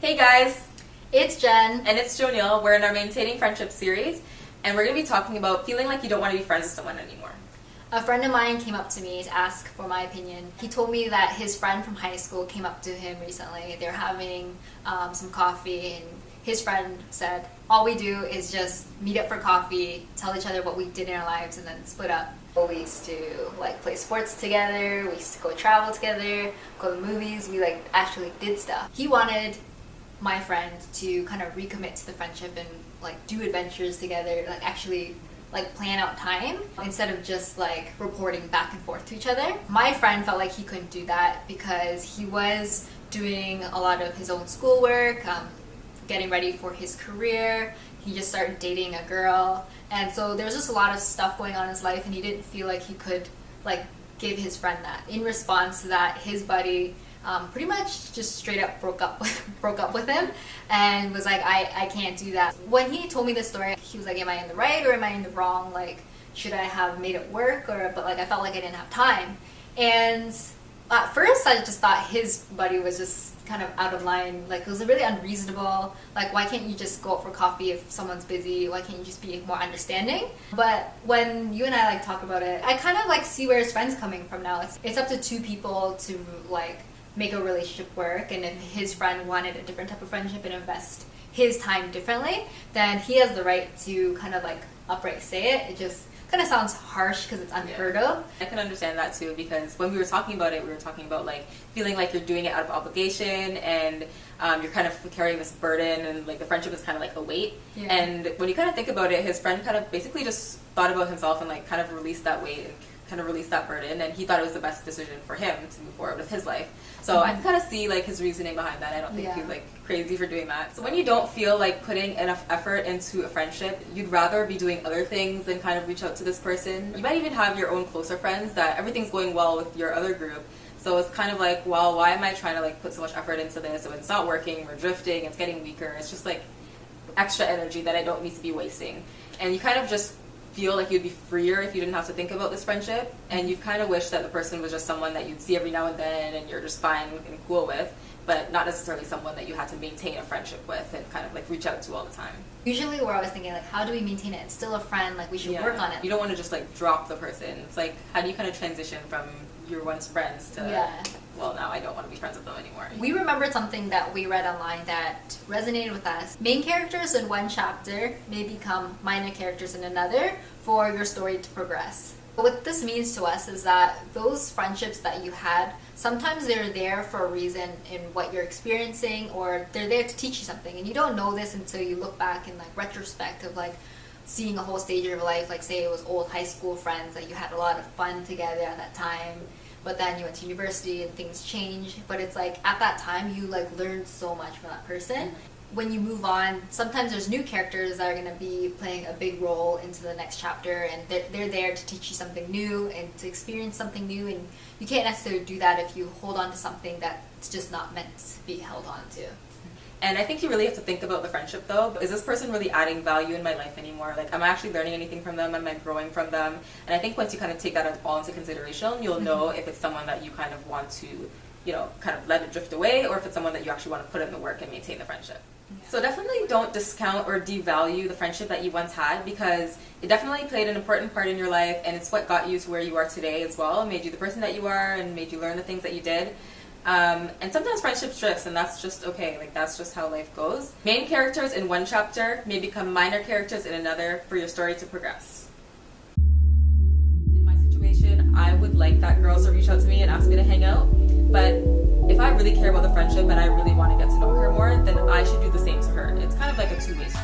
Hey guys, It's Jen. and it's Jonil. We're in our Maintaining Friendship series, and we're going to be talking about feeling like you don't want to be friends with someone anymore. A friend of mine came up to me to ask for my opinion. He told me that his friend from high school came up to him recently. They're having some coffee, and his friend said, all we do is just meet up for coffee, tell each other what we did in our lives, and then split up. We used to play sports together, we used to go travel together, go to movies, we actually did stuff. He wanted my friend to kind of recommit to the friendship and do adventures together, actually plan out time instead of just reporting back and forth to each other. My friend felt like he couldn't do that because he was doing a lot of his own schoolwork, getting ready for his career. He just started dating a girl, and so there was just a lot of stuff going on in his life, and he didn't feel like he could give his friend that. In response to that, his buddy pretty much just straight up broke up with him and was like, I can't do that. When he told me this story, he was like, am I in the right or am I in the wrong? Should I have made it work? But I felt like I didn't have time. And at first I just thought his buddy was just kind of out of line. It was really unreasonable. Why can't you just go out for coffee if someone's busy? Why can't you just be more understanding? But when you and I talk about it, I kind of see where his friend's coming from now. It's up to two people to make a relationship work, and if his friend wanted a different type of friendship and invest his time differently, then he has the right to kind of upright say it. It just kind of sounds harsh because it's unheard of. I can understand that too, because when we were talking about it, we were talking about feeling like you're doing it out of obligation, and you're kind of carrying this burden, and the friendship is kind of a weight. Yeah. And when you kind of think about it, his friend kind of basically just thought about himself and kind of released that weight, kind of release that burden, and he thought it was the best decision for him to move forward with his life. So I can kind of see his reasoning behind that. I don't think he's crazy for doing that. So when you don't feel like putting enough effort into a friendship, you'd rather be doing other things than kind of reach out to this person. You might even have your own closer friends that everything's going well with your other group. So it's kind of well, why am I trying to put so much effort into this? So it's not working, we're drifting, it's getting weaker. It's just extra energy that I don't need to be wasting. And you kind of just feel like you'd be freer if you didn't have to think about this friendship, and you kind of wish that the person was just someone that you'd see every now and then and you're just fine and cool with, but not necessarily someone that you had to maintain a friendship with and kind of reach out to all the time. Usually we're always thinking how do we maintain it? It's still a friend, we should work on it. You don't want to just drop the person. It's how do you kind of transition from your once friends to well, now I don't want to be friends with them anymore. We remembered something that we read online that resonated with us. Main characters in one chapter may become minor characters in another for your story to progress. What this means to us is that those friendships that you had, sometimes they're there for a reason in what you're experiencing, or they're there to teach you something, and you don't know this until you look back in retrospect of seeing a whole stage of your life. Say it was old high school friends that you had a lot of fun together at that time, but then you went to university and things changed. But it's at that time you learned so much from that person. When you move on, sometimes there's new characters that are going to be playing a big role into the next chapter, and they're there to teach you something new and to experience something new, and you can't necessarily do that if you hold on to something that's just not meant to be held on to. And I think you really have to think about the friendship though. Is this person really adding value in my life anymore? Am I actually learning anything from them? Am I growing from them? And I think once you kind of take that all into consideration, you'll know if it's someone that you kind of want to, kind of let it drift away, or if it's someone that you actually want to put in the work and maintain the friendship. Yeah. So definitely don't discount or devalue the friendship that you once had, because it definitely played an important part in your life, and it's what got you to where you are today as well, made you the person that you are, and made you learn the things that you did. And sometimes friendship drifts, and that's just okay. That's just how life goes. Main characters in one chapter may become minor characters in another for your story to progress. In my situation, I would like that girl to reach out to me and ask me to hang out, but if I really care about the friendship and I really want to get to know her more, then I should do the same to her. It's kind of a two-way street.